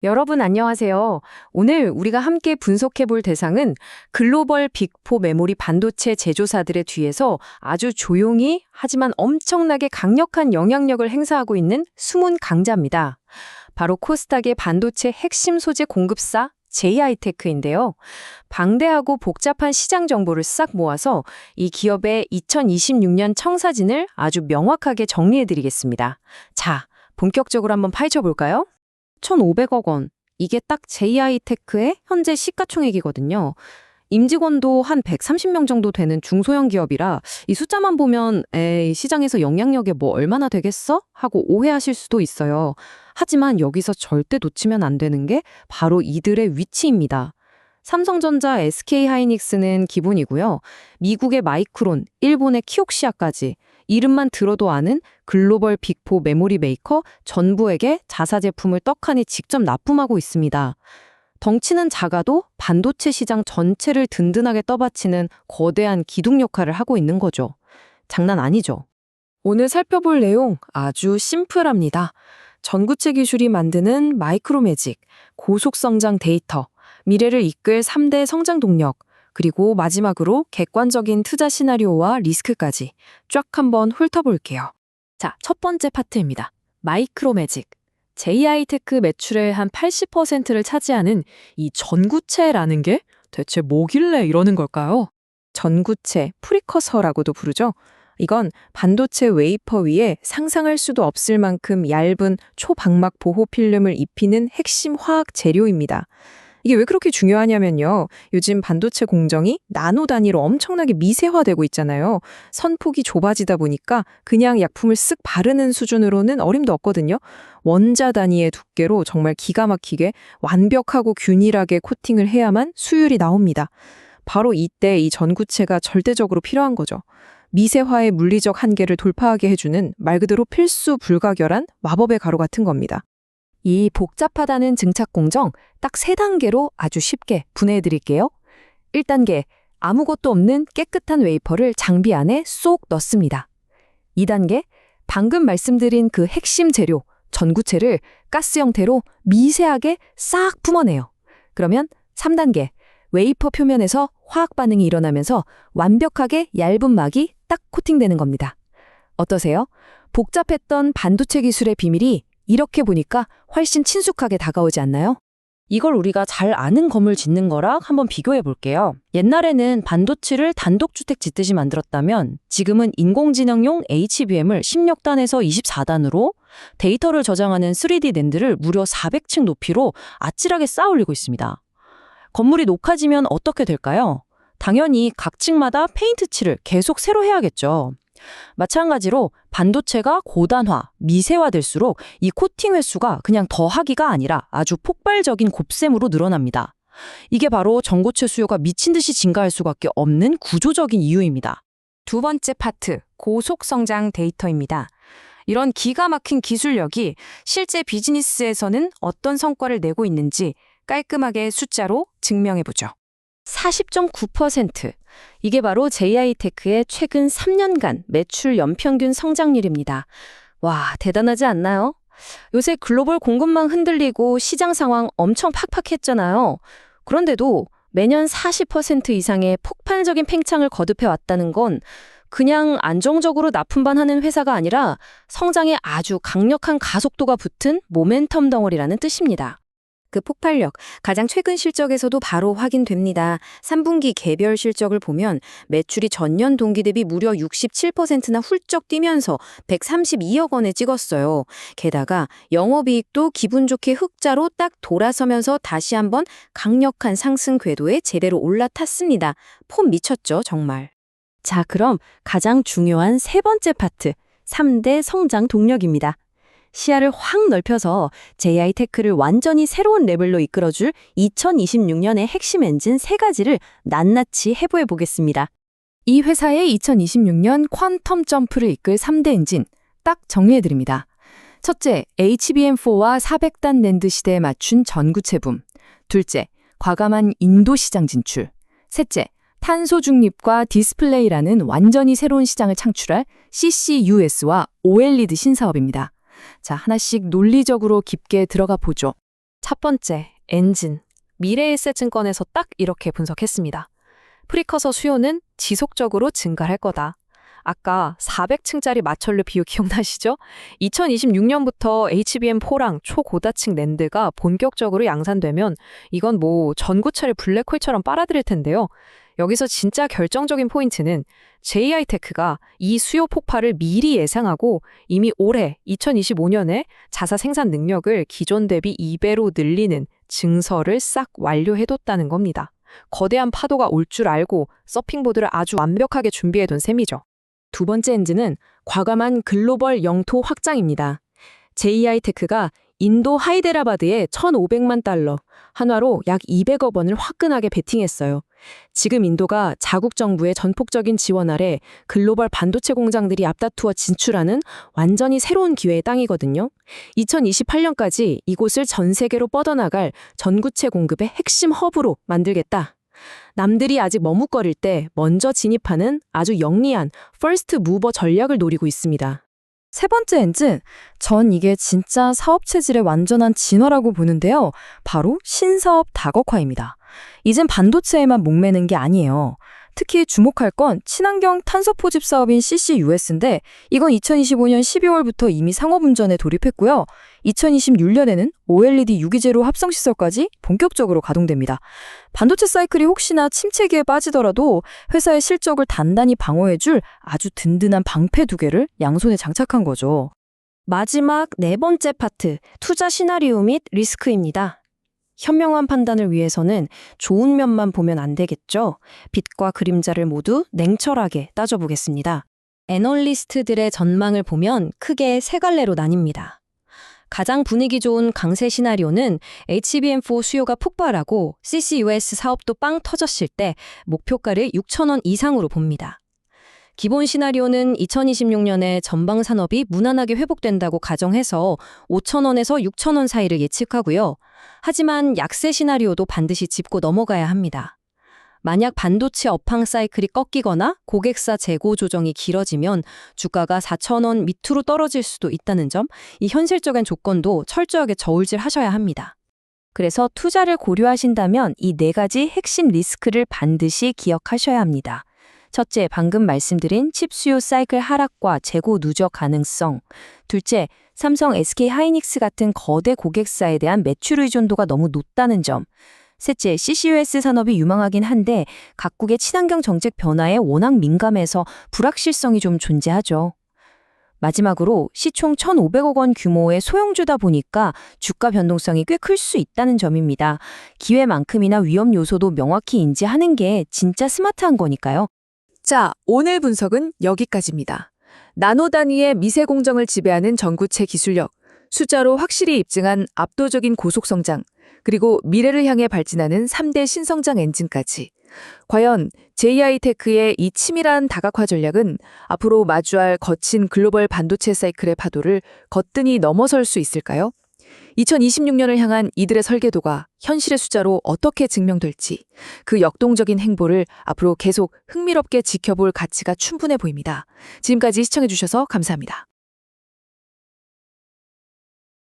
여러분 안녕하세요. 오늘 우리가 함께 분석해 볼 대상은 글로벌 빅4 메모리 반도체 제조사들의 뒤에서 아주 조용히 하지만 엄청나게 강력한 영향력을 행사하고 있는 숨은 강자입니다. 바로 코스닥의 반도체 핵심 소재 공급사 JI테크인데요. 방대하고 복잡한 시장 정보를 싹 모아서 이 기업의 2026년 청사진을 아주 명확하게 정리해 드리겠습니다. 자, 본격적으로 한번 파헤쳐 볼까요? 1,500억 원. 이게 딱 JI테크의 현재 시가총액이거든요. 임직원도 한 130명 정도 되는 중소형 기업이라 이 숫자만 보면 에이, 시장에서 영향력이 뭐 얼마나 되겠어? 하고 오해하실 수도 있어요. 하지만 여기서 절대 놓치면 안 되는 게 바로 이들의 위치입니다. 삼성전자, SK하이닉스는 기본이고요. 미국의 마이크론, 일본의 키옥시아까지 이름만 들어도 아는 글로벌 빅4 메모리 메이커 전부에게 자사 제품을 떡하니 직접 납품하고 있습니다. 덩치는 작아도 반도체 시장 전체를 든든하게 떠받치는 거대한 기둥 역할을 하고 있는 거죠. 장난 아니죠. 오늘 살펴볼 내용 아주 심플합니다. 전구체 기술이 만드는 마이크로매직, 고속성장 데이터, 미래를 이끌 3대 성장 동력, 그리고 마지막으로 객관적인 투자 시나리오와 리스크까지 쫙 한번 훑어볼게요. 자, 첫 번째 파트입니다. 마이크로매직. JI테크 매출의 한 80%를 차지하는 이 전구체라는 게 대체 뭐길래 이러는 걸까요? 전구체, 프리커서라고도 부르죠. 이건 반도체 웨이퍼 위에 상상할 수도 없을 만큼 얇은 초방막 보호 필름을 입히는 핵심 화학 재료입니다. 이게 왜 그렇게 중요하냐면요. 요즘 반도체 공정이 나노 단위로 엄청나게 미세화되고 있잖아요. 선폭이 좁아지다 보니까 그냥 약품을 쓱 바르는 수준으로는 어림도 없거든요. 원자 단위의 두께로 정말 기가 막히게 완벽하고 균일하게 코팅을 해야만 수율이 나옵니다. 바로 이때 이 전구체가 절대적으로 필요한 거죠. 미세화의 물리적 한계를 돌파하게 해주는 말 그대로 필수 불가결한 마법의 가루 같은 겁니다. 이 복잡하다는 증착 공정 딱 3단계로 아주 쉽게 분해해 드릴게요. 1단계, 아무것도 없는 깨끗한 웨이퍼를 장비 안에 쏙 넣습니다. 2단계, 방금 말씀드린 그 핵심 재료, 전구체를 가스 형태로 미세하게 싹 뿜어내요. 그러면 3단계, 웨이퍼 표면에서 화학 반응이 일어나면서 완벽하게 얇은 막이 딱 코팅되는 겁니다. 어떠세요? 복잡했던 반도체 기술의 비밀이 이렇게 보니까 훨씬 친숙하게 다가오지 않나요? 이걸 우리가 잘 아는 건물 짓는 거랑 한번 비교해 볼게요. 옛날에는 반도체를 단독주택 짓듯이 만들었다면 지금은 인공지능용 HBM을 16단에서 24단으로 데이터를 저장하는 3D 낸드를 무려 400층 높이로 아찔하게 쌓아 올리고 있습니다. 건물이 녹아지면 어떻게 될까요? 당연히 각 층마다 페인트 칠을 계속 새로 해야겠죠. 마찬가지로 반도체가 고단화, 미세화될수록 이 코팅 횟수가 그냥 더 하기가 아니라 아주 폭발적인 곱셈으로 늘어납니다. 이게 바로 전고체 수요가 미친 듯이 증가할 수밖에 없는 구조적인 이유입니다. 두 번째 파트, 고속성장 데이터입니다. 이런 기가 막힌 기술력이 실제 비즈니스에서는 어떤 성과를 내고 있는지 깔끔하게 숫자로 증명해보죠. 40.9%. 이게 바로 JI테크의 최근 3년간 매출 연평균 성장률입니다. 와, 대단하지 않나요? 요새 글로벌 공급망 흔들리고 시장 상황 엄청 팍팍했잖아요. 그런데도 매년 40% 이상의 폭발적인 팽창을 거듭해 왔다는 건 그냥 안정적으로 납품만 하는 회사가 아니라 성장에 아주 강력한 가속도가 붙은 모멘텀 덩어리라는 뜻입니다. 그 폭발력, 가장 최근 실적에서도 바로 확인됩니다. 3분기 개별 실적을 보면 매출이 전년 동기 대비 무려 67%나 훌쩍 뛰면서 132억 원에 찍었어요. 게다가 영업이익도 기분 좋게 흑자로 딱 돌아서면서 다시 한번 강력한 상승 궤도에 제대로 올라탔습니다. 폼 미쳤죠, 정말. 자, 그럼 가장 중요한 세 번째 파트, 3대 성장 동력입니다. 시야를 확 넓혀서 JI테크를 완전히 새로운 레벨로 이끌어줄 2026년의 핵심 엔진 3가지를 낱낱이 해부해 보겠습니다. 이 회사의 2026년 퀀텀 점프를 이끌 3대 엔진 딱 정리해 드립니다. 첫째, HBM4와 400단 낸드 시대에 맞춘 전구체 붐. 둘째, 과감한 인도 시장 진출. 셋째, 탄소 중립과 디스플레이라는 완전히 새로운 시장을 창출할 CCUS와 OLED 신사업입니다. 자, 하나씩 논리적으로 깊게 들어가 보죠. 첫 번째, 엔진. 미래에셋증권에서 딱 이렇게 분석했습니다. 프리커서 수요는 지속적으로 증가할 거다. 아까 400층짜리 마철로 비유 기억나시죠? 2026년부터 HBM4랑 초고다층 낸드가 본격적으로 양산되면 이건 뭐 전구체를 블랙홀처럼 빨아들일 텐데요. 여기서 진짜 결정적인 포인트는 JI테크가 이 수요 폭발을 미리 예상하고 이미 올해 2025년에 자사 생산 능력을 기존 대비 2배로 늘리는 증설을 싹 완료해뒀다는 겁니다. 거대한 파도가 올 줄 알고 서핑보드를 아주 완벽하게 준비해둔 셈이죠. 두 번째 엔진은 과감한 글로벌 영토 확장입니다. JI테크가 인도 하이데라바드에 1,500만 달러, 한화로 약 200억 원을 화끈하게 베팅했어요. 지금 인도가 자국 정부의 전폭적인 지원 아래 글로벌 반도체 공장들이 앞다투어 진출하는 완전히 새로운 기회의 땅이거든요. 2028년까지 이곳을 전 세계로 뻗어나갈 전구체 공급의 핵심 허브로 만들겠다. 남들이 아직 머뭇거릴 때 먼저 진입하는 아주 영리한 퍼스트 무버 전략을 노리고 있습니다. 세 번째 엔진, 전 이게 진짜 사업 체질의 완전한 진화라고 보는데요. 바로 신사업 다각화입니다. 이젠 반도체에만 목매는 게 아니에요. 특히 주목할 건 친환경 탄소 포집 사업인 CCUS인데 이건 2025년 12월부터 이미 상업운전에 돌입했고요. 2026년에는 OLED 유기재료 합성시설까지 본격적으로 가동됩니다. 반도체 사이클이 혹시나 침체기에 빠지더라도 회사의 실적을 단단히 방어해줄 아주 든든한 방패 두 개를 양손에 장착한 거죠. 마지막 네 번째 파트, 투자 시나리오 및 리스크입니다. 현명한 판단을 위해서는 좋은 면만 보면 안 되겠죠. 빛과 그림자를 모두 냉철하게 따져보겠습니다. 애널리스트들의 전망을 보면 크게 세 갈래로 나뉩니다. 가장 분위기 좋은 강세 시나리오는 HBM4 수요가 폭발하고 CCUS 사업도 빵 터졌을 때 목표가를 6,000원 이상으로 봅니다. 기본 시나리오는 2026년에 전방 산업이 무난하게 회복된다고 가정해서 5,000원에서 6,000원 사이를 예측하고요. 하지만 약세 시나리오도 반드시 짚고 넘어가야 합니다. 만약 반도체 업황 사이클이 꺾이거나 고객사 재고 조정이 길어지면 주가가 4,000원 밑으로 떨어질 수도 있다는 점, 이 현실적인 조건도 철저하게 저울질하셔야 합니다. 그래서 투자를 고려하신다면 이 네 가지 핵심 리스크를 반드시 기억하셔야 합니다. 첫째, 방금 말씀드린 칩 수요 사이클 하락과 재고 누적 가능성. 둘째, 삼성, SK 하이닉스 같은 거대 고객사에 대한 매출 의존도가 너무 높다는 점. 셋째, CCUS 산업이 유망하긴 한데 각국의 친환경 정책 변화에 워낙 민감해서 불확실성이 좀 존재하죠. 마지막으로 시총 1,500억 원 규모의 소형주다 보니까 주가 변동성이 꽤 클 수 있다는 점입니다. 기회만큼이나 위험 요소도 명확히 인지하는 게 진짜 스마트한 거니까요. 자, 오늘 분석은 여기까지입니다. 나노 단위의 미세 공정을 지배하는 전구체 기술력, 숫자로 확실히 입증한 압도적인 고속성장, 그리고 미래를 향해 발진하는 3대 신성장 엔진까지. 과연 JI테크의 이 치밀한 다각화 전략은 앞으로 마주할 거친 글로벌 반도체 사이클의 파도를 거뜬히 넘어설 수 있을까요? 2026년을 향한 이들의 설계도가 현실의 숫자로 어떻게 증명될지, 그 역동적인 행보를 앞으로 계속 흥미롭게 지켜볼 가치가 충분해 보입니다. 지금까지 시청해주셔서 감사합니다.